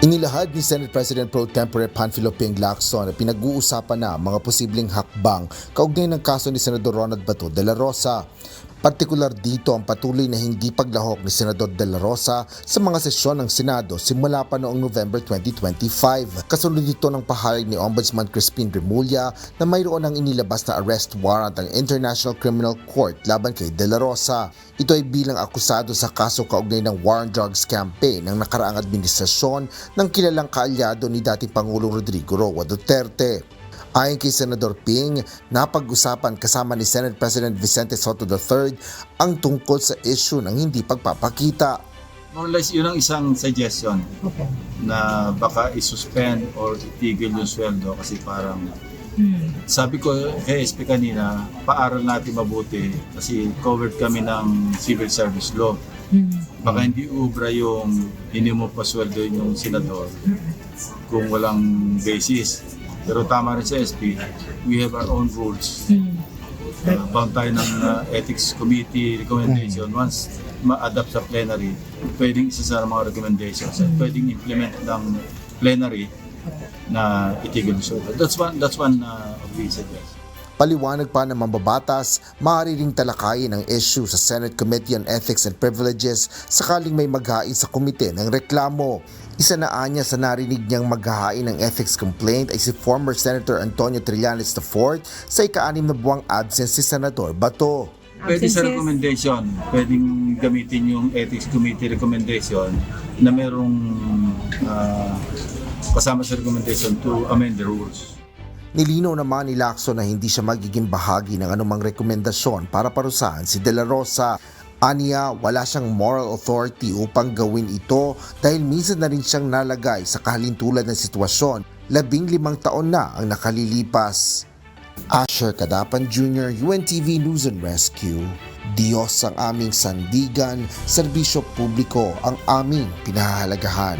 Inilahad ni Senate President Pro Tempore Panfilo Ping Lacson na pinag-uusapan na mga posibleng hakbang kaugnay ng kaso ni Senador Ronald Bato de la Rosa. Partikular dito ang patuloy na hindi paglahok ni Senador de la Rosa sa mga sesyon ng Senado simula pa noong November 2025. Kasunod dito ng pahayag ni Ombudsman Crispin Remulla na mayroon ng inilabas na arrest warrant ang International Criminal Court laban kay de la Rosa. Ito ay bilang akusado sa kaso kaugnay ng war on drugs campaign ng nakaraang administrasyon ng kilalang kaalyado ni dating Pangulong Rodrigo Roa Duterte. Ayon kay Senador Ping, napag-usapan kasama ni Senate President Vicente Soto III ang tungkol sa issue ng hindi pagpapakita. More or less, yun ang isang suggestion na baka isuspend or itigil yung sweldo kasi parang sabi ko kay SP kanina, paaral natin mabuti kasi covered kami ng civil service law. Baka hindi ubra yung hindi mo pasweldo yung senador kung walang basis. Pero tama rin sa SP, we have our own rules. Bound tayo ng ethics committee recommendation. Once ma-adapt sa plenary, pwedeng isa sa mga recommendations at pwedeng implement ng plenary na itigil so that's one of the suggestions. Paliwanag pa ng mambabatas, maaari ring talakayin ang issue sa Senate Committee on Ethics and Privileges sakaling may maghain sa komite ng reklamo. Isa na anya sa narinig niyang maghahain ng ethics complaint ay si former Senator Antonio Trillanes IV sa ika-6 na buwang absence si Senador Bato. Pwede sa recommendation, pwedeng gamitin yung ethics committee recommendation na merong kasama sa recommendation to amend the rules. Nilinaw naman ni Lacson na hindi siya magiging bahagi ng anumang rekomendasyon para parusahan si de la Rosa. Aniya, wala siyang moral authority upang gawin ito dahil minsan na rin siyang nalagay sa kahalintulad ng sitwasyon. 15 taon na ang nakalilipas. Asher Cadapan Jr., UNTV News and Rescue. Diyos ang aming sandigan, serbisyo publiko ang aming pinahahalagahan.